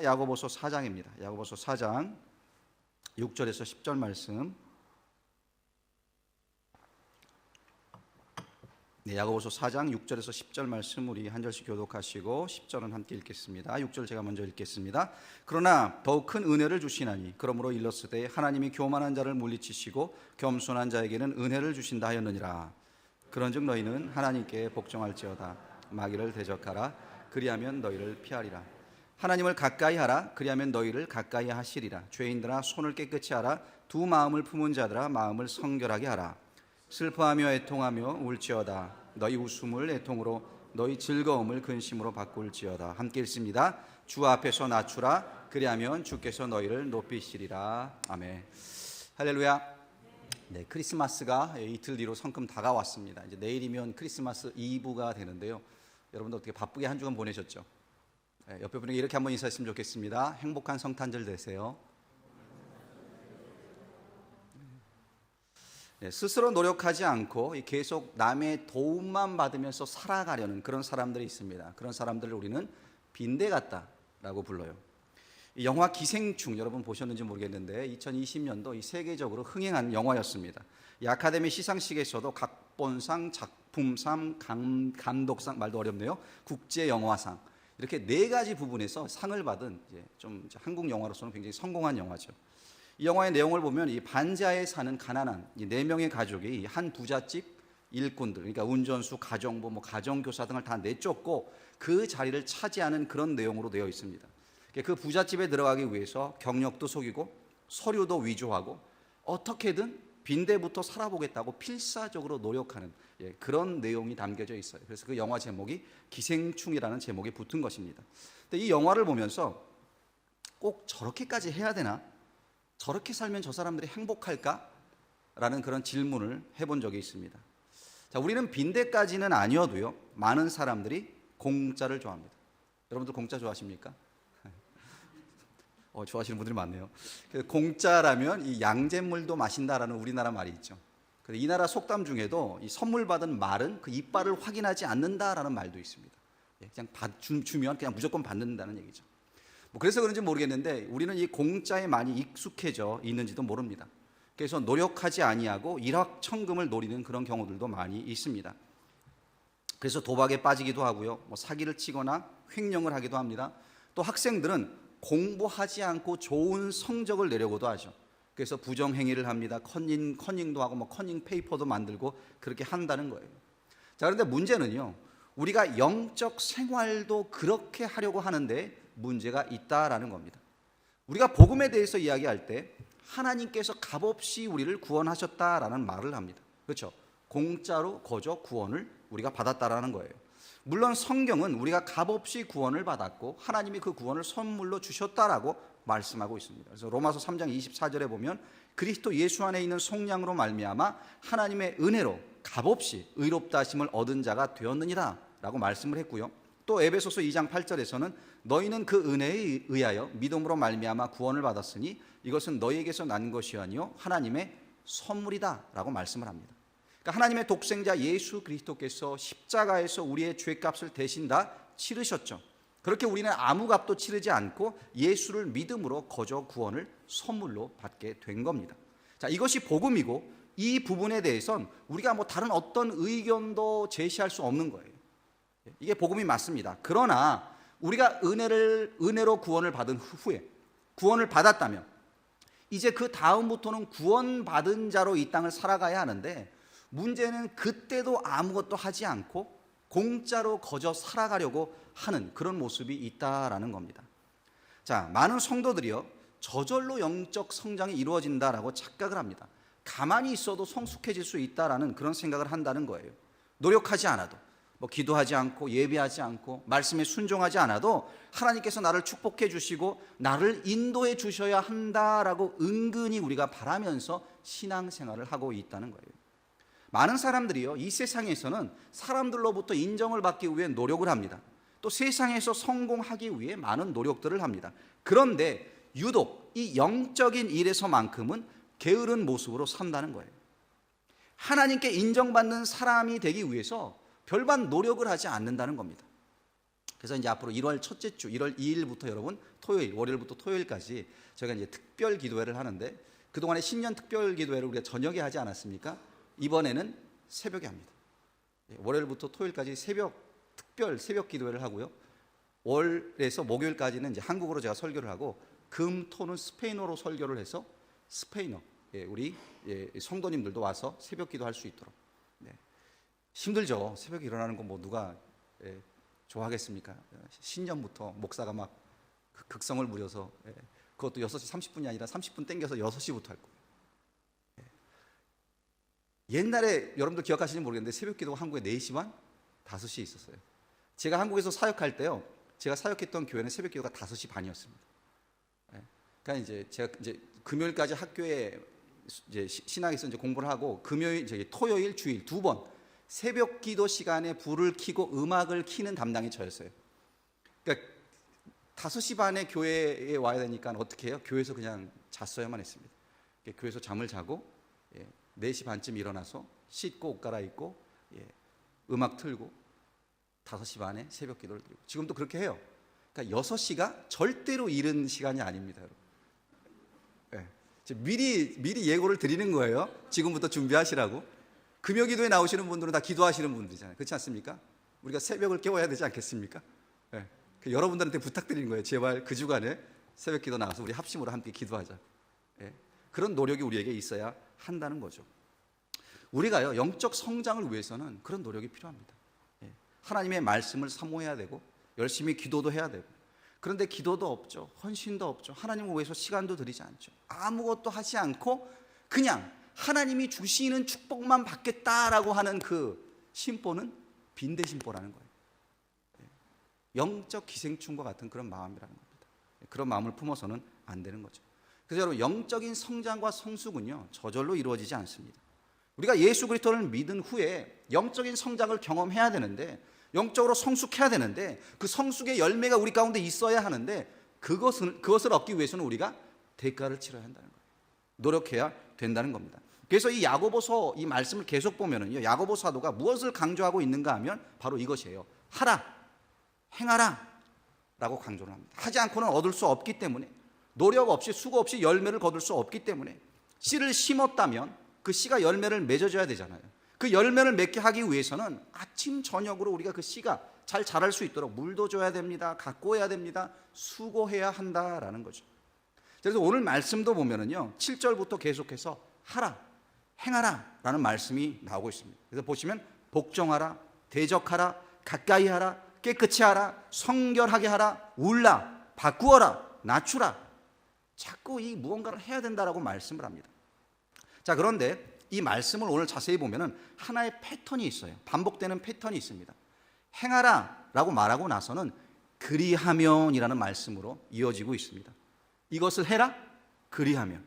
야고보서 4장입니다. 야고보서 4장 6절에서 10절 말씀. 야고보서 4장 6절에서 10절 말씀 우리 한 절씩 교독하시고 10절은 함께 읽겠습니다. 6절 제가 먼저 읽겠습니다. 그러나 더욱 큰 은혜를 주시나니 그러므로 일렀으되 하나님이 교만한 자를 물리치시고 겸손한 자에게는 은혜를 주신다 하였느니라. 그런즉 너희는 하나님께 복종할지어다. 마귀를 대적하라. 그리하면 너희를 피하리라. 하나님을 가까이 하라. 그리하면 너희를 가까이 하시리라. 죄인들아 손을 깨끗이 하라. 두 마음을 품은 자들아 마음을 성결하게 하라. 슬퍼하며 애통하며 울지어다. 너희 웃음을 애통으로 너희 즐거움을 근심으로 바꿀지어다. 함께 읽습니다. 주 앞에서 낮추라. 그리하면 주께서 너희를 높이시리라. 아멘. 할렐루야. 네, 크리스마스가 이틀 뒤로 성큼 다가왔습니다. 이제 내일이면 크리스마스 이브가 되는데요. 여러분들 어떻게 바쁘게 한 주간 보내셨죠? 네, 옆에 분에게 이렇게 한번 인사했으면 좋겠습니다. 행복한 성탄절 되세요. 네, 스스로 노력하지 않고 계속 남의 도움만 받으면서 살아가려는 그런 사람들이 있습니다. 그런 사람들을 우리는 빈대 같다라고 불러요. 이 영화 기생충 여러분 보셨는지 모르겠는데 2020년도 세계적으로 흥행한 영화였습니다. 이 아카데미 시상식에서도 각본상, 작품상, 감독상, 말도 어렵네요. 국제영화상 이렇게 네 가지 부분에서 상을 받은 좀 한국 영화로서는 굉장히 성공한 영화죠. 이 영화의 내용을 보면 이 반지하에 사는 가난한 이 네 명의 가족이 한 부잣집 일꾼들, 그러니까 운전수, 가정부, 가정교사 등을 다 내쫓고 그 자리를 차지하는 그런 내용으로 되어 있습니다. 그 부잣집에 들어가기 위해서 경력도 속이고 서류도 위조하고 어떻게든 빈대부터 살아보겠다고 필사적으로 노력하는 그런 내용이 담겨져 있어요. 그래서 그 영화 제목이 기생충이라는 제목이 붙은 것입니다. 근데 이 영화를 보면서 꼭 저렇게까지 해야 되나? 저렇게 살면 저 사람들이 행복할까? 라는 그런 질문을 해본 적이 있습니다. 자, 우리는 빈대까지는 아니어도요, 많은 사람들이 공짜를 좋아합니다. 여러분들 공짜 좋아하십니까? 좋아하시는 분들이 많네요. 공짜라면 이 양잿물도 마신다라는 우리나라 말이 있죠. 이 나라 속담 중에도 이 선물 받은 말은 그 이빨을 확인하지 않는다라는 말도 있습니다. 그냥 주면 그냥 무조건 받는다는 얘기죠. 그래서 그런지 모르겠는데 우리는 이 공짜에 많이 익숙해져 있는지도 모릅니다. 그래서 노력하지 아니하고 일확천금을 노리는 그런 경우들도 많이 있습니다. 그래서 도박에 빠지기도 하고요, 사기를 치거나 횡령을 하기도 합니다. 또 학생들은 공부하지 않고 좋은 성적을 내려고도 하죠. 그래서 부정행위를 합니다. 커닝도 하고 커닝 페이퍼도 만들고 그렇게 한다는 거예요. 자, 그런데 문제는요, 우리가 영적 생활도 그렇게 하려고 하는데 문제가 있다라는 겁니다. 우리가 복음에 대해서 이야기할 때 하나님께서 값없이 우리를 구원하셨다라는 말을 합니다. 그렇죠? 공짜로 거저 구원을 우리가 받았다라는 거예요. 물론 성경은 우리가 값없이 구원을 받았고 하나님이 그 구원을 선물로 주셨다라고 말씀하고 있습니다. 그래서 로마서 3장 24절에 보면 그리스도 예수 안에 있는 속량으로 말미암아 하나님의 은혜로 값없이 의롭다 하심을 얻은 자가 되었느니라 라고 말씀을 했고요. 또 에베소서 2장 8절에서는 너희는 그 은혜에 의하여 믿음으로 말미암아 구원을 받았으니 이것은 너희에게서 난 것이 아니요 하나님의 선물이다 라고 말씀을 합니다. 그러니까 하나님의 독생자 예수 그리스도께서 십자가에서 우리의 죄값을 대신 다 치르셨죠. 그렇게 우리는 아무 값도 치르지 않고 예수를 믿음으로 거저 구원을 선물로 받게 된 겁니다. 자, 이것이 복음이고 이 부분에 대해서는 우리가 다른 어떤 의견도 제시할 수 없는 거예요. 이게 복음이 맞습니다. 그러나 우리가 은혜로 구원을 받은 후에 구원을 받았다면 이제 그 다음부터는 구원받은 자로 이 땅을 살아가야 하는데 문제는 그때도 아무것도 하지 않고 공짜로 거저 살아가려고 하는 그런 모습이 있다라는 겁니다. 자, 많은 성도들이요, 저절로 영적 성장이 이루어진다라고 착각을 합니다. 가만히 있어도 성숙해질 수 있다라는 그런 생각을 한다는 거예요. 노력하지 않아도, 기도하지 않고 예배하지 않고 말씀에 순종하지 않아도 하나님께서 나를 축복해 주시고 나를 인도해 주셔야 한다라고 은근히 우리가 바라면서 신앙생활을 하고 있다는 거예요. 많은 사람들이요, 이 세상에서는 사람들로부터 인정을 받기 위해 노력을 합니다. 또 세상에서 성공하기 위해 많은 노력들을 합니다. 그런데 유독 이 영적인 일에서만큼은 게으른 모습으로 산다는 거예요. 하나님께 인정받는 사람이 되기 위해서 별반 노력을 하지 않는다는 겁니다. 그래서 이제 앞으로 1월 첫째 주 1월 2일부터 여러분 토요일, 월요일부터 토요일까지 저희가 이제 특별 기도회를 하는데, 그동안에 신년 특별 기도회를 우리가 저녁에 하지 않았습니까? 이번에는 새벽에 합니다. 월요일부터 토요일까지 특별 새벽 기도회를 하고요. 월에서 목요일까지는 이제 한국어로 제가 설교를 하고, 금, 토는 스페인어로 설교를 해서 스페인어, 우리 성도님들도 와서 새벽 기도할 수 있도록. 힘들죠. 새벽에 일어나는 거 뭐 누가 좋아하겠습니까? 신년부터 목사가 막 극성을 부려서, 그것도 6시 30분이 아니라 30분 땡겨서 6시부터 할 거예요. 옛날에 여러분들 기억하시는지 모르겠는데 새벽 기도가 한국에 4시 반, 5시에 있었어요. 제가 한국에서 사역할 때요, 제가 사역했던 교회는 새벽 기도가 5시 반이었습니다. 그러니까 이제 제가 이제 금요일까지 학교에 이제 신학에서 이제 공부를 하고, 금요일, 토요일, 주일 2번 새벽 기도 시간에 불을 켜고 음악을 켜는 담당이 저였어요. 그러니까 5시 반에 교회에 와야 되니까 어떻게 해요? 교회에서 그냥 잤어야만 했습니다. 교회에서 잠을 자고 4시 반쯤 일어나서 씻고 옷 갈아입고 음악 틀고 5시 반에 새벽 기도를 드리고, 지금도 그렇게 해요. 그러니까 6시가 절대로 이른 시간이 아닙니다, 여러분. 미리 예고를 드리는 거예요. 지금부터 준비하시라고. 금요기도에 나오시는 분들은 다 기도하시는 분들이잖아요. 그렇지 않습니까? 우리가 새벽을 깨워야 되지 않겠습니까? 여러분들한테 부탁드리는 거예요. 제발 그 주간에 새벽 기도 나와서 우리 합심으로 함께 기도하자. 그런 노력이 우리에게 있어야 한다는 거죠. 우리가요, 영적 성장을 위해서는 그런 노력이 필요합니다. 하나님의 말씀을 사모해야 되고, 열심히 기도도 해야 되고. 그런데 기도도 없죠. 헌신도 없죠. 하나님을 위해서 시간도 들이지 않죠. 아무것도 하지 않고 그냥 하나님이 주시는 축복만 받겠다라고 하는 그 심보는 빈대심보라는 거예요. 영적 기생충과 같은 그런 마음이라는 겁니다. 그런 마음을 품어서는 안 되는 거죠. 그래서 여러분, 영적인 성장과 성숙은요, 저절로 이루어지지 않습니다. 우리가 예수 그리스도를 믿은 후에 영적인 성장을 경험해야 되는데, 영적으로 성숙해야 되는데, 그 성숙의 열매가 우리 가운데 있어야 하는데, 그것을 얻기 위해서는 우리가 대가를 치러야 한다는 거예요. 노력해야 된다는 겁니다. 그래서 이 야고보서 이 말씀을 계속 보면은요, 야고보 사도가 무엇을 강조하고 있는가 하면 바로 이것이에요. 하라, 행하라 라고 강조를 합니다. 하지 않고는 얻을 수 없기 때문에, 노력 없이 수고 없이 열매를 거둘 수 없기 때문에, 씨를 심었다면 그 씨가 열매를 맺어줘야 되잖아요. 그 열매를 맺게 하기 위해서는 아침 저녁으로 우리가 그 씨가 잘 자랄 수 있도록 물도 줘야 됩니다. 가꾸어야 됩니다. 수고해야 한다라는 거죠. 그래서 오늘 말씀도 보면은요, 7절부터 계속해서 하라, 행하라 라는 말씀이 나오고 있습니다. 그래서 보시면 복종하라, 대적하라, 가까이 하라, 깨끗이 하라, 성결하게 하라, 울라, 바꾸어라, 낮추라. 자꾸 이 무언가를 해야 된다라고 말씀을 합니다. 자, 그런데 이 말씀을 오늘 자세히 보면은 하나의 패턴이 있어요. 반복되는 패턴이 있습니다. 행하라 라고 말하고 나서는 그리하면이라는 말씀으로 이어지고 있습니다. 이것을 해라, 그리하면.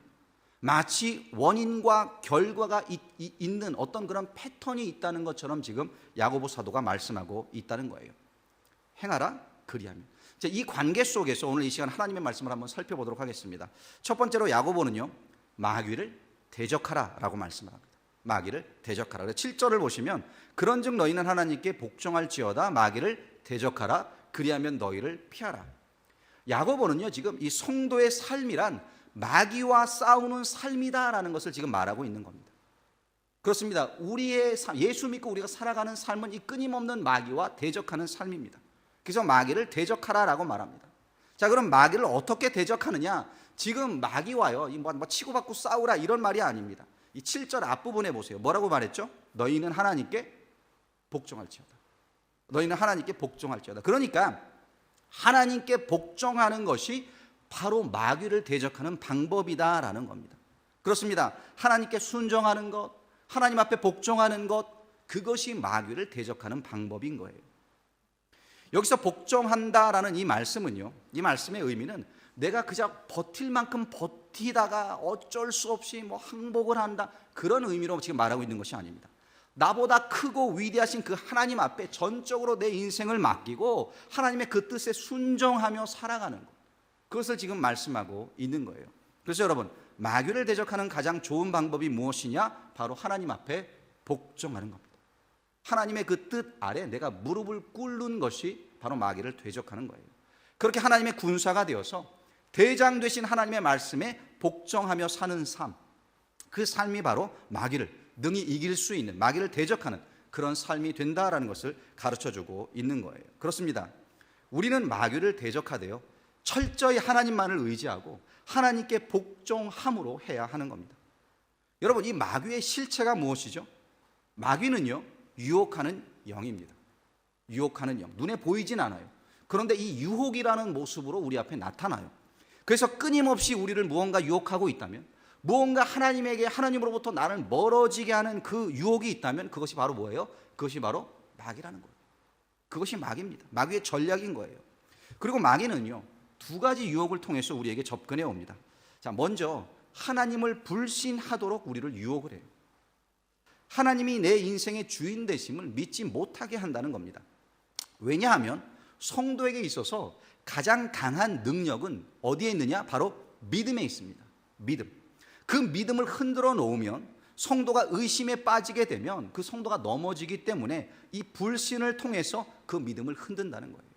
마치 원인과 결과가 있는 어떤 그런 패턴이 있다는 것처럼 지금 야고보 사도가 말씀하고 있다는 거예요. 행하라, 그리하면. 이 관계 속에서 오늘 이 시간 하나님의 말씀을 한번 살펴보도록 하겠습니다. 첫 번째로 야고보는요, 마귀를 대적하라 라고 말씀을 합니다. 마귀를 대적하라. 7절을 보시면 그런즉 너희는 하나님께 복종할지어다, 마귀를 대적하라, 그리하면 너희를 피하라. 야고보는요, 지금 이 성도의 삶이란 마귀와 싸우는 삶이다라는 것을 지금 말하고 있는 겁니다. 그렇습니다. 우리의 삶, 예수 믿고 우리가 살아가는 삶은 이 끊임없는 마귀와 대적하는 삶입니다. 그래서 마귀를 대적하라라고 말합니다. 자, 그럼 마귀를 어떻게 대적하느냐? 지금 마귀와요, 뭐 치고받고 싸우라 이런 말이 아닙니다. 이 7절 앞부분에 보세요. 뭐라고 말했죠? 너희는 하나님께 복종할지어다. 너희는 하나님께 복종할지어다. 그러니까 하나님께 복종하는 것이 바로 마귀를 대적하는 방법이다라는 겁니다. 그렇습니다. 하나님께 순종하는 것, 하나님 앞에 복종하는 것, 그것이 마귀를 대적하는 방법인 거예요. 여기서 복종한다라는 이 말씀은요, 이 말씀의 의미는 내가 그저 버틸 만큼 버티다가 어쩔 수 없이 뭐 항복을 한다, 그런 의미로 지금 말하고 있는 것이 아닙니다. 나보다 크고 위대하신 그 하나님 앞에 전적으로 내 인생을 맡기고 하나님의 그 뜻에 순종하며 살아가는 것, 그것을 지금 말씀하고 있는 거예요. 그래서 여러분, 마귀를 대적하는 가장 좋은 방법이 무엇이냐? 바로 하나님 앞에 복종하는 겁니다. 하나님의 그 뜻 아래 내가 무릎을 꿇는 것이 바로 마귀를 대적하는 거예요. 그렇게 하나님의 군사가 되어서 대장 되신 하나님의 말씀에 복종하며 사는 삶, 그 삶이 바로 마귀를 능히 이길 수 있는, 마귀를 대적하는 그런 삶이 된다라는 것을 가르쳐주고 있는 거예요. 그렇습니다. 우리는 마귀를 대적하되어 철저히 하나님만을 의지하고 하나님께 복종함으로 해야 하는 겁니다. 여러분, 이 마귀의 실체가 무엇이죠? 마귀는요, 유혹하는 영입니다. 유혹하는 영. 눈에 보이진 않아요. 그런데 이 유혹이라는 모습으로 우리 앞에 나타나요. 그래서 끊임없이 우리를 무언가 유혹하고 있다면, 무언가 하나님으로부터 나를 멀어지게 하는 그 유혹이 있다면 그것이 바로 뭐예요? 그것이 바로 마귀라는 거예요. 그것이 마귀입니다. 마귀의 전략인 거예요. 그리고 마귀는요, 두 가지 유혹을 통해서 우리에게 접근해 옵니다. 자, 먼저 하나님을 불신하도록 우리를 유혹을 해요. 하나님이 내 인생의 주인 되심을 믿지 못하게 한다는 겁니다. 왜냐하면 성도에게 있어서 가장 강한 능력은 어디에 있느냐? 바로 믿음에 있습니다. 믿음. 그 믿음을 흔들어 놓으면 성도가 의심에 빠지게 되면 그 성도가 넘어지기 때문에 이 불신을 통해서 그 믿음을 흔든다는 거예요.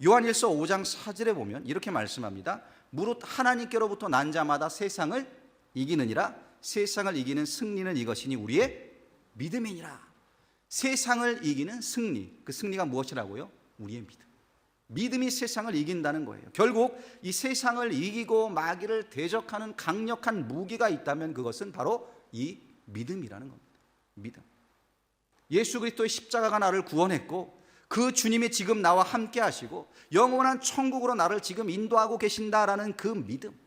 요한일서 5장 4절에 보면 이렇게 말씀합니다. 무릇 하나님께로부터 난 자마다 세상을 이기느니라. 세상을 이기는 승리는 이것이니 우리의 믿음이니라. 세상을 이기는 승리, 그 승리가 무엇이라고요? 우리의 믿음. 믿음이 세상을 이긴다는 거예요. 결국 이 세상을 이기고 마귀를 대적하는 강력한 무기가 있다면 그것은 바로 이 믿음이라는 겁니다. 믿음. 예수 그리스도의 십자가가 나를 구원했고 그 주님이 지금 나와 함께 하시고 영원한 천국으로 나를 지금 인도하고 계신다라는 그 믿음.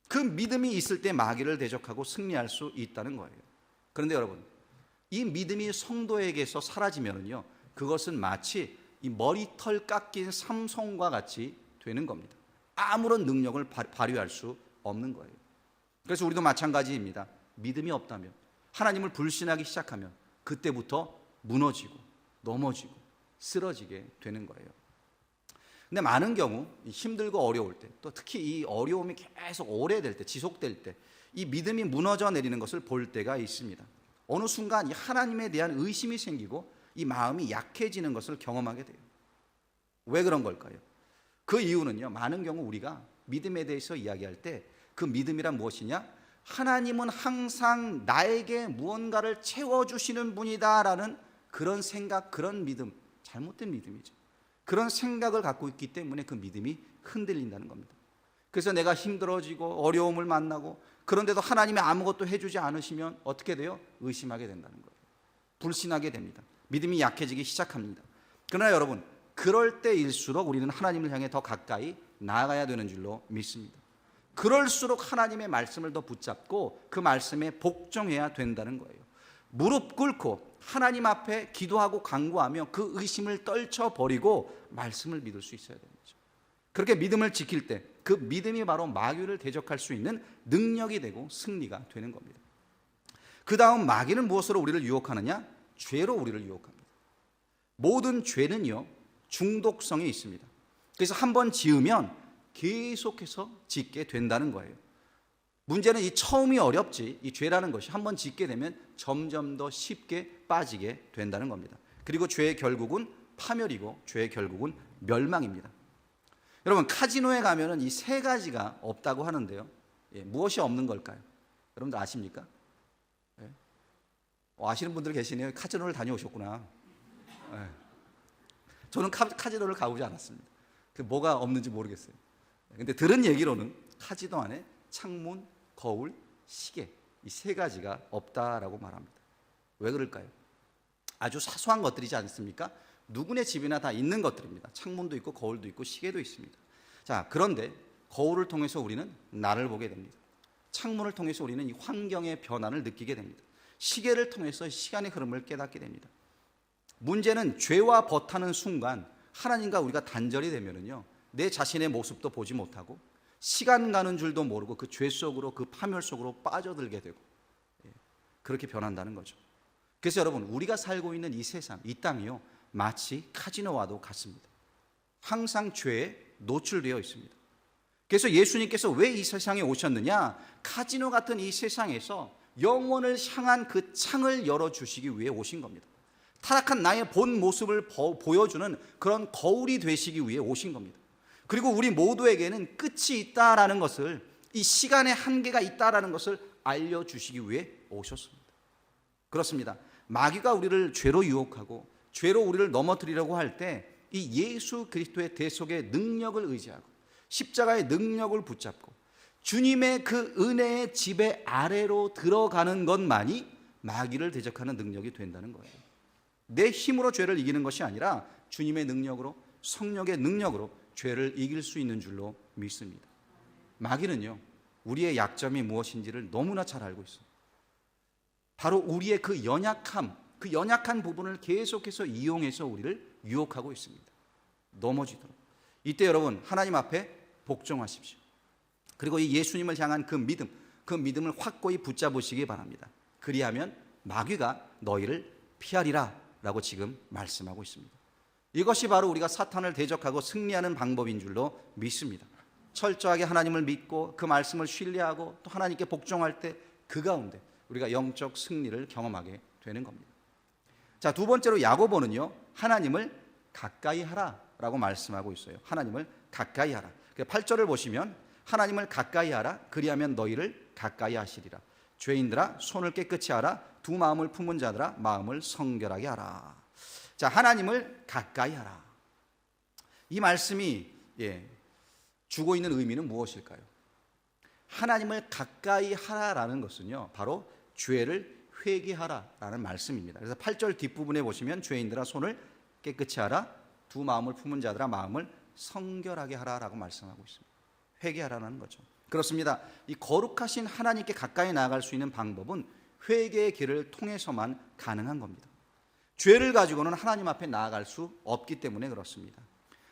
그 믿음이 있을 때 마귀를 대적하고 승리할 수 있다는 거예요. 그런데 여러분, 이 믿음이 성도에게서 사라지면요, 그것은 마치 이 머리털 깎인 삼손과 같이 되는 겁니다. 아무런 능력을 발휘할 수 없는 거예요. 그래서 우리도 마찬가지입니다. 믿음이 없다면, 하나님을 불신하기 시작하면 그때부터 무너지고 넘어지고 쓰러지게 되는 거예요. 근데 많은 경우 힘들고 어려울 때, 또 특히 이 어려움이 계속 오래될 때, 지속될 때 이 믿음이 무너져 내리는 것을 볼 때가 있습니다. 어느 순간 이 하나님에 대한 의심이 생기고 이 마음이 약해지는 것을 경험하게 돼요. 왜 그런 걸까요? 그 이유는요, 많은 경우 우리가 믿음에 대해서 이야기할 때 그 믿음이란 무엇이냐? 하나님은 항상 나에게 무언가를 채워주시는 분이다라는 그런 생각, 그런 믿음, 잘못된 믿음이죠. 그런 생각을 갖고 있기 때문에 그 믿음이 흔들린다는 겁니다. 그래서 내가 힘들어지고 어려움을 만나고 그런데도 하나님이 아무것도 해주지 않으시면 어떻게 돼요? 의심하게 된다는 거예요. 불신하게 됩니다. 믿음이 약해지기 시작합니다. 그러나 여러분, 그럴 때일수록 우리는 하나님을 향해 더 가까이 나아가야 되는 줄로 믿습니다. 그럴수록 하나님의 말씀을 더 붙잡고 그 말씀에 복종해야 된다는 거예요. 무릎 꿇고 하나님 앞에 기도하고 간구하며 그 의심을 떨쳐버리고 말씀을 믿을 수 있어야 되는 거죠. 그렇게 믿음을 지킬 때 그 믿음이 바로 마귀를 대적할 수 있는 능력이 되고 승리가 되는 겁니다. 그 다음 마귀는 무엇으로 우리를 유혹하느냐? 죄로 우리를 유혹합니다. 모든 죄는요, 중독성이 있습니다. 그래서 한번 지으면 계속해서 짓게 된다는 거예요. 문제는 이 처음이 어렵지, 이 죄라는 것이 한번 짓게 되면 점점 더 쉽게 빠지게 된다는 겁니다. 그리고 죄의 결국은 파멸이고 죄의 결국은 멸망입니다. 여러분, 카지노에 가면은 이 세 가지가 없다고 하는데요. 무엇이 없는 걸까요? 여러분들 아십니까? 아시는 분들 계시네요. 카지노를 다녀오셨구나. 저는 카지노를 가보지 않았습니다. 뭐가 없는지 모르겠어요. 근데 들은 얘기로는 카지노 안에 창문, 거울, 시계, 이 세 가지가 없다라고 말합니다. 왜 그럴까요? 아주 사소한 것들이지 않습니까? 누구네 집이나 다 있는 것들입니다. 창문도 있고 거울도 있고 시계도 있습니다. 자, 그런데 거울을 통해서 우리는 나를 보게 됩니다. 창문을 통해서 우리는 이 환경의 변화를 느끼게 됩니다. 시계를 통해서 시간의 흐름을 깨닫게 됩니다. 문제는 죄와 버타는 순간 하나님과 우리가 단절이 되면은요, 내 자신의 모습도 보지 못하고 시간 가는 줄도 모르고 그 죄 속으로, 그 파멸 속으로 빠져들게 되고 그렇게 변한다는 거죠. 그래서 여러분, 우리가 살고 있는 이 세상, 이 땅이요, 마치 카지노와도 같습니다. 항상 죄에 노출되어 있습니다. 그래서 예수님께서 왜 이 세상에 오셨느냐? 카지노 같은 이 세상에서 영혼을 향한 그 창을 열어주시기 위해 오신 겁니다. 타락한 나의 본 모습을 보여주는 그런 거울이 되시기 위해 오신 겁니다. 그리고 우리 모두에게는 끝이 있다라는 것을, 이 시간의 한계가 있다라는 것을 알려주시기 위해 오셨습니다. 그렇습니다. 마귀가 우리를 죄로 유혹하고 죄로 우리를 넘어뜨리려고 할 때 이 예수 그리스도의 대속의 능력을 의지하고 십자가의 능력을 붙잡고 주님의 그 은혜의 지배 아래로 들어가는 것만이 마귀를 대적하는 능력이 된다는 거예요. 내 힘으로 죄를 이기는 것이 아니라 주님의 능력으로, 성령의 능력으로 죄를 이길 수 있는 줄로 믿습니다. 마귀는요, 우리의 약점이 무엇인지를 너무나 잘 알고 있어요. 바로 우리의 그 연약한 부분을 계속해서 이용해서 우리를 유혹하고 있습니다. 넘어지도록. 이때 여러분, 하나님 앞에 복종하십시오. 그리고 이 예수님을 향한 그 믿음을 확고히 붙잡으시기 바랍니다. 그리하면 마귀가 너희를 피하리라 라고 지금 말씀하고 있습니다. 이것이 바로 우리가 사탄을 대적하고 승리하는 방법인 줄로 믿습니다. 철저하게 하나님을 믿고 그 말씀을 신뢰하고 또 하나님께 복종할 때 그 가운데 우리가 영적 승리를 경험하게 되는 겁니다. 자, 두 번째로 야고보는요, 하나님을 가까이 하라라고 말씀하고 있어요. 하나님을 가까이 하라. 8절을 보시면 하나님을 가까이 하라. 그리하면 너희를 가까이 하시리라. 죄인들아 손을 깨끗이 하라. 두 마음을 품은 자들아 마음을 성결하게 하라. 자, 하나님을 가까이 하라. 이 말씀이 주고 있는 의미는 무엇일까요? 하나님을 가까이 하라라는 것은요, 바로 죄를 회개하라라는 말씀입니다. 그래서 8절 뒷부분에 보시면 죄인들아 손을 깨끗이 하라. 두 마음을 품은 자들아 마음을 성결하게 하라라고 말씀하고 있습니다. 회개하라는 거죠. 그렇습니다. 이 거룩하신 하나님께 가까이 나아갈 수 있는 방법은 회개의 길을 통해서만 가능한 겁니다. 죄를 가지고는 하나님 앞에 나아갈 수 없기 때문에 그렇습니다.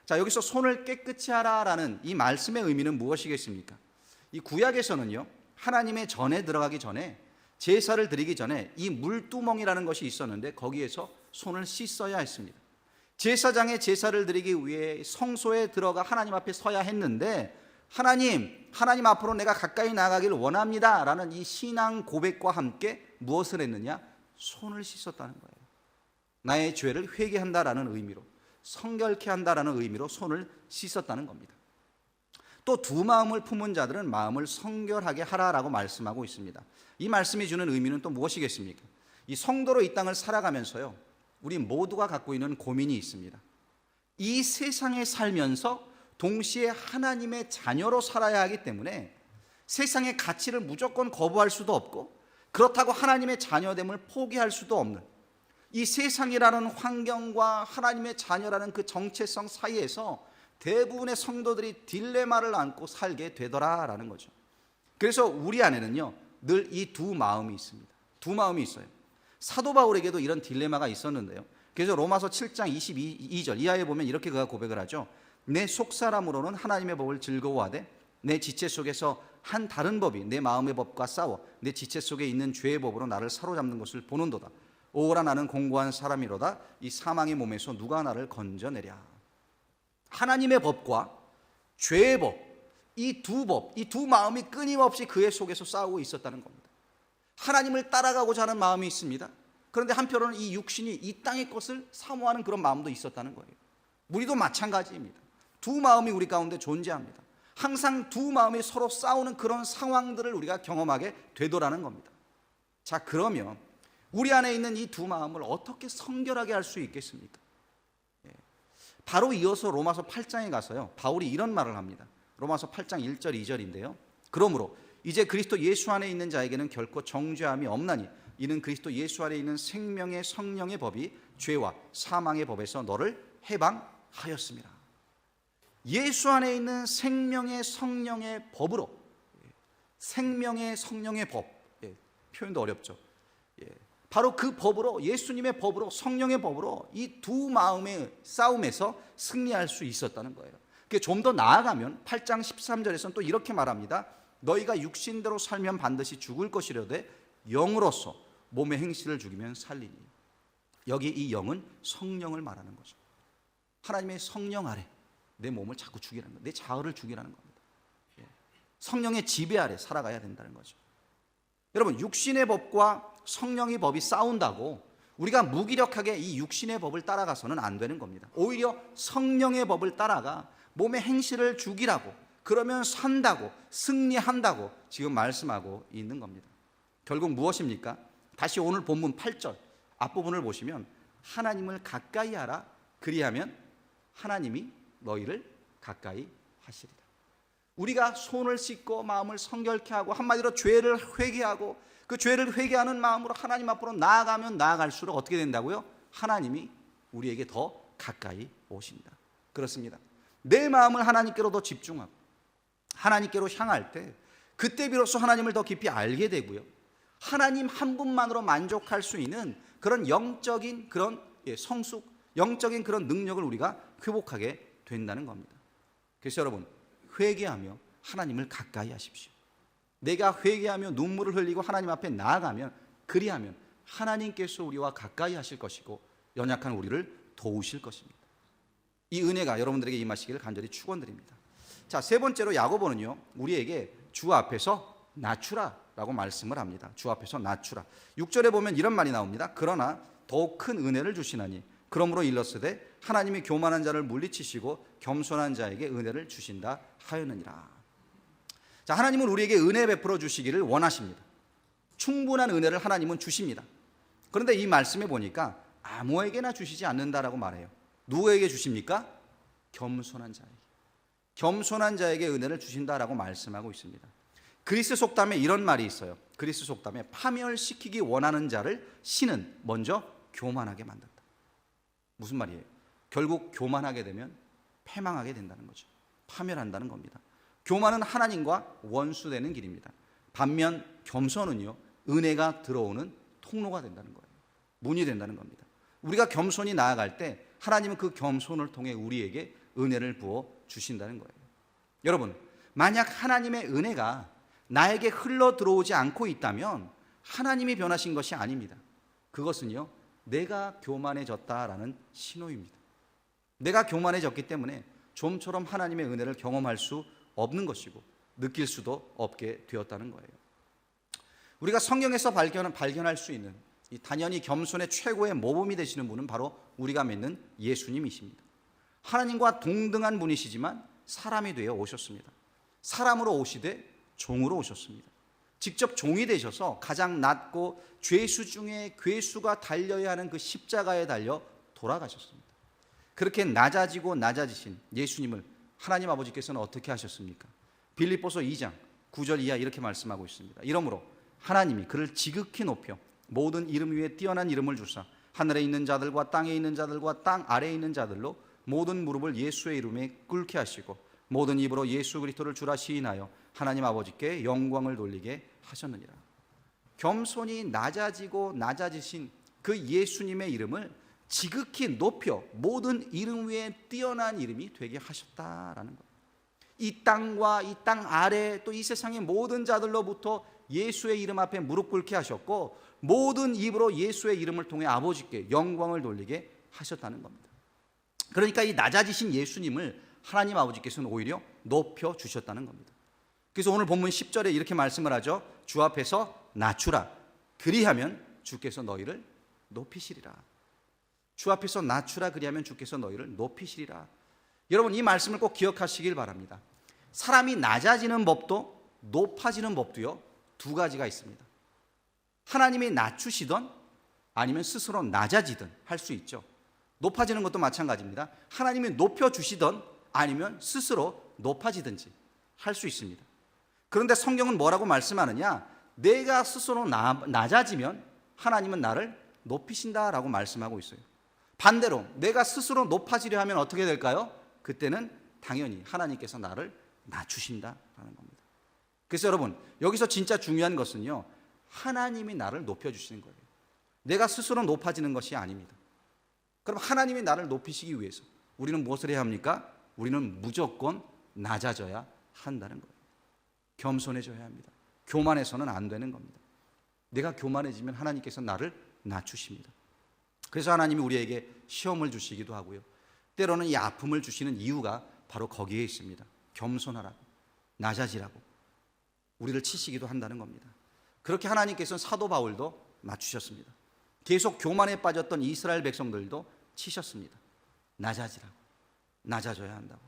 자, 여기서 손을 깨끗이 하라라는 이 말씀의 의미는 무엇이겠습니까? 이 구약에서는요, 하나님의 전에 들어가기 전에, 제사를 드리기 전에 이 물두멍이라는 것이 있었는데 거기에서 손을 씻어야 했습니다. 제사장의 제사를 드리기 위해 성소에 들어가 하나님 앞에 서야 했는데 하나님 앞으로 내가 가까이 나가기를 원합니다 라는 이 신앙 고백과 함께 무엇을 했느냐? 손을 씻었다는 거예요. 나의 죄를 회개한다라는 의미로, 성결케 한다라는 의미로 손을 씻었다는 겁니다. 또 두 마음을 품은 자들은 마음을 성결하게 하라라고 말씀하고 있습니다. 이 말씀이 주는 의미는 또 무엇이겠습니까? 이 성도로 이 땅을 살아가면서요, 우리 모두가 갖고 있는 고민이 있습니다. 이 세상에 살면서 동시에 하나님의 자녀로 살아야 하기 때문에 세상의 가치를 무조건 거부할 수도 없고, 그렇다고 하나님의 자녀됨을 포기할 수도 없는, 이 세상이라는 환경과 하나님의 자녀라는 그 정체성 사이에서 대부분의 성도들이 딜레마를 안고 살게 되더라라는 거죠. 그래서 우리 안에는요, 늘 이 두 마음이 있습니다. 두 마음이 있어요. 사도 바울에게도 이런 딜레마가 있었는데요. 그래서 로마서 7장 22절 이하에 보면 이렇게 그가 고백을 하죠. 내 속사람으로는 하나님의 법을 즐거워하되 내 지체 속에서 한 다른 법이 내 마음의 법과 싸워 내 지체 속에 있는 죄의 법으로 나를 사로잡는 것을 보는도다. 오라 나는 공고한 사람이로다. 이 사망의 몸에서 누가 나를 건져내랴. 하나님의 법과 죄의 법, 이 두 마음이 끊임없이 그의 속에서 싸우고 있었다는 겁니다. 하나님을 따라가고자 하는 마음이 있습니다. 그런데 한편으로는 이 육신이 이 땅의 것을 사모하는 그런 마음도 있었다는 거예요. 우리도 마찬가지입니다. 두 마음이 우리 가운데 존재합니다. 항상 두 마음이 서로 싸우는 그런 상황들을 우리가 경험하게 되더라는 겁니다. 자, 그러면 우리 안에 있는 이 두 마음을 어떻게 성결하게 할 수 있겠습니까? 바로 이어서 로마서 8장에 가서요, 바울이 이런 말을 합니다. 로마서 8장 1절 2절인데요. 그러므로 이제 그리스도 예수 안에 있는 자에게는 결코 정죄함이 없나니 이는 그리스도 예수 안에 있는 생명의 성령의 법이 죄와 사망의 법에서 너를 해방하였습니다. 예수 안에 있는 생명의 성령의 법으로, 생명의 성령의 법, 표현도 어렵죠. 바로 그 법으로, 예수님의 법으로, 성령의 법으로 이 두 마음의 싸움에서 승리할 수 있었다는 거예요. 좀 더 나아가면 8장 13절에서는 또 이렇게 말합니다. 너희가 육신대로 살면 반드시 죽을 것이려되 영으로서 몸의 행실을 죽이면 살리니. 여기 이 영은 성령을 말하는 거죠. 하나님의 성령 아래 내 몸을 자꾸 죽이라는 거예요. 내 자아를 죽이라는 겁니다. 성령의 지배 아래 살아가야 된다는 거죠. 여러분, 육신의 법과 성령의 법이 싸운다고 우리가 무기력하게 이 육신의 법을 따라가서는 안 되는 겁니다. 오히려 성령의 법을 따라가 몸의 행실을 죽이라고, 그러면 산다고, 승리한다고 지금 말씀하고 있는 겁니다. 결국 무엇입니까? 다시 오늘 본문 8절 앞부분을 보시면 하나님을 가까이 하라, 그리하면 하나님이 너희를 가까이 하시리라. 우리가 손을 씻고 마음을 성결케 하고, 한마디로 죄를 회개하고, 그 죄를 회개하는 마음으로 하나님 앞으로 나아가면 나아갈수록 어떻게 된다고요? 하나님이 우리에게 더 가까이 오신다. 그렇습니다. 내 마음을 하나님께로 더 집중하고 하나님께로 향할 때, 그때 비로소 하나님을 더 깊이 알게 되고요, 하나님 한 분만으로 만족할 수 있는 그런 영적인 그런 성숙, 영적인 그런 능력을 우리가 회복하게 된다는 겁니다. 그래서 여러분, 회개하며 하나님을 가까이 하십시오. 내가 회개하며 눈물을 흘리고 하나님 앞에 나아가면, 그리하면 하나님께서 우리와 가까이 하실 것이고 연약한 우리를 도우실 것입니다. 이 은혜가 여러분들에게 임하시기를 간절히 축원드립니다. 자, 세 번째로 야고보는요, 우리에게 주 앞에서 낮추라 라고 말씀을 합니다. 주 앞에서 낮추라. 6절에 보면 이런 말이 나옵니다. 그러나 더욱 큰 은혜를 주시나니 그러므로 일렀으되 하나님이 교만한 자를 물리치시고 겸손한 자에게 은혜를 주신다 하였느니라. 자, 하나님은 우리에게 은혜 베풀어 주시기를 원하십니다. 충분한 은혜를 하나님은 주십니다. 그런데 이 말씀에 보니까 아무에게나 주시지 않는다라고 말해요. 누구에게 주십니까? 겸손한 자에게. 겸손한 자에게 은혜를 주신다라고 말씀하고 있습니다. 그리스 속담에 이런 말이 있어요. 그리스 속담에 파멸시키기 원하는 자를 신은 먼저 교만하게 만든다. 무슨 말이에요? 결국 교만하게 되면 패망하게 된다는 거죠. 파멸한다는 겁니다. 교만은 하나님과 원수되는 길입니다. 반면 겸손은요, 은혜가 들어오는 통로가 된다는 거예요. 문이 된다는 겁니다. 우리가 겸손히 나아갈 때 하나님은 그 겸손을 통해 우리에게 은혜를 부어 주신다는 거예요. 여러분, 만약 하나님의 은혜가 나에게 흘러 들어오지 않고 있다면 하나님이 변하신 것이 아닙니다. 그것은요, 내가 교만해졌다라는 신호입니다. 내가 교만해졌기 때문에 좀처럼 하나님의 은혜를 경험할 수 없는 것이고 느낄 수도 없게 되었다는 거예요. 우리가 성경에서 발견할 수 있는 이 단연히 겸손의 최고의 모범이 되시는 분은 바로 우리가 믿는 예수님이십니다. 하나님과 동등한 분이시지만 사람이 되어 오셨습니다. 사람으로 오시되 종으로 오셨습니다. 직접 종이 되셔서 가장 낮고 죄수 중에 괴수가 달려야 하는 그 십자가에 달려 돌아가셨습니다. 그렇게 낮아지고 낮아지신 예수님을 하나님 아버지께서는 어떻게 하셨습니까? 빌립보서 2장 9절 이하 이렇게 말씀하고 있습니다. 이러므로 하나님이 그를 지극히 높여 모든 이름 위에 뛰어난 이름을 주사 하늘에 있는 자들과 땅에 있는 자들과 땅 아래에 있는 자들로 모든 무릎을 예수의 이름에 꿇게 하시고 모든 입으로 예수 그리스도를 주라 시인하여 하나님 아버지께 영광을 돌리게 하셨느니라. 겸손히 낮아지고 낮아지신 그 예수님의 이름을 지극히 높여 모든 이름 위에 뛰어난 이름이 되게 하셨다라는 거예요. 이 땅과 이 땅 아래 또 이 세상의 모든 자들로부터 예수의 이름 앞에 무릎 꿇게 하셨고 모든 입으로 예수의 이름을 통해 아버지께 영광을 돌리게 하셨다는 겁니다. 그러니까 이 낮아지신 예수님을 하나님 아버지께서는 오히려 높여 주셨다는 겁니다. 그래서 오늘 본문 10절에 이렇게 말씀을 하죠. 주 앞에서 낮추라. 그리하면 주께서 너희를 높이시리라. 주 앞에서 낮추라. 그리하면 주께서 너희를 높이시리라. 여러분, 이 말씀을 꼭 기억하시길 바랍니다. 사람이 낮아지는 법도 높아지는 법도요, 두 가지가 있습니다. 하나님이 낮추시던 아니면 스스로 낮아지든 할 수 있죠. 높아지는 것도 마찬가지입니다. 하나님이 높여주시던 아니면 스스로 높아지든지 할 수 있습니다. 그런데 성경은 뭐라고 말씀하느냐? 내가 스스로 낮아지면 하나님은 나를 높이신다라고 말씀하고 있어요. 반대로 내가 스스로 높아지려 하면 어떻게 될까요? 그때는 당연히 하나님께서 나를 낮추신다라는 겁니다. 그래서 여러분, 여기서 진짜 중요한 것은요, 하나님이 나를 높여주시는 거예요. 내가 스스로 높아지는 것이 아닙니다. 그럼 하나님이 나를 높이시기 위해서 우리는 무엇을 해야 합니까? 우리는 무조건 낮아져야 한다는 거예요. 겸손해져야 합니다. 교만해서는 안 되는 겁니다. 내가 교만해지면 하나님께서 나를 낮추십니다. 그래서 하나님이 우리에게 시험을 주시기도 하고요, 때로는 이 아픔을 주시는 이유가 바로 거기에 있습니다. 겸손하라고, 낮아지라고 우리를 치시기도 한다는 겁니다. 그렇게 하나님께서는 사도 바울도 낮추셨습니다. 계속 교만에 빠졌던 이스라엘 백성들도 치셨습니다. 낮아지라고, 낮아져야 한다고.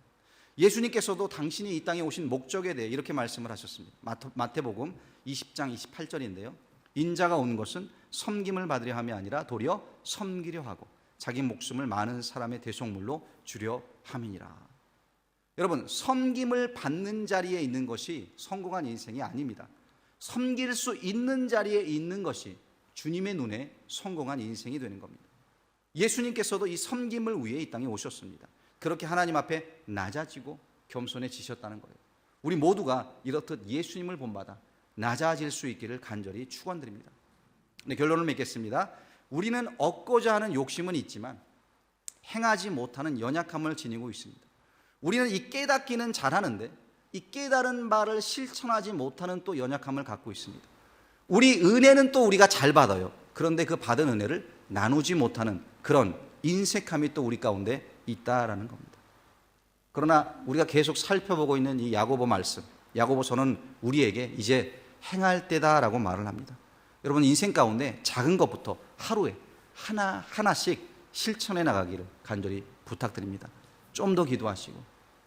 예수님께서도 당신이 이 땅에 오신 목적에 대해 이렇게 말씀을 하셨습니다. 마태복음 20장 28절인데요. 인자가 온 것은 섬김을 받으려 함이 아니라 도리어 섬기려 하고 자기 목숨을 많은 사람의 대속물로 주려 함이니라. 여러분, 섬김을 받는 자리에 있는 것이 성공한 인생이 아닙니다. 섬길 수 있는 자리에 있는 것이 주님의 눈에 성공한 인생이 되는 겁니다. 예수님께서도 이 섬김을 위해 이 땅에 오셨습니다. 그렇게 하나님 앞에 낮아지고 겸손해지셨다는 거예요. 우리 모두가 이렇듯 예수님을 본받아 낮아질 수 있기를 간절히 축원드립니다. 네, 결론을 맺겠습니다. 우리는 얻고자 하는 욕심은 있지만 행하지 못하는 연약함을 지니고 있습니다. 우리는 이 깨닫기는 잘하는데 이 깨달은 바를 실천하지 못하는 또 연약함을 갖고 있습니다. 우리 은혜는 또 우리가 잘 받아요. 그런데 그 받은 은혜를 나누지 못하는 그런 인색함이 또 우리 가운데 있다라는 겁니다. 그러나 우리가 계속 살펴보고 있는 이 야고보 말씀, 야고보서는 우리에게 이제 행할 때다라고 말을 합니다. 여러분, 인생 가운데 작은 것부터 하루에 하나씩 실천해 나가기를 간절히 부탁드립니다. 좀 더 기도하시고,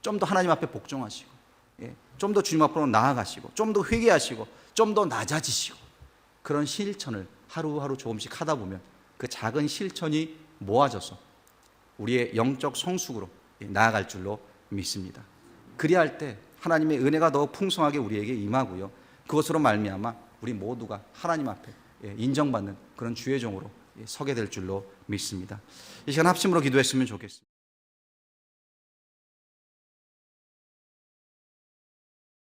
좀 더 하나님 앞에 복종하시고, 좀 더 주님 앞으로 나아가시고, 좀 더 회개하시고, 좀 더 낮아지시고, 그런 실천을 하루하루 조금씩 하다 보면 그 작은 실천이 모아져서 우리의 영적 성숙으로 나아갈 줄로 믿습니다. 그리할 때 하나님의 은혜가 더 풍성하게 우리에게 임하고요, 그것으로 말미암아 우리 모두가 하나님 앞에 인정받는 그런 주의 종으로 서게 될 줄로 믿습니다. 이 시간 합심으로 기도했으면 좋겠습니다.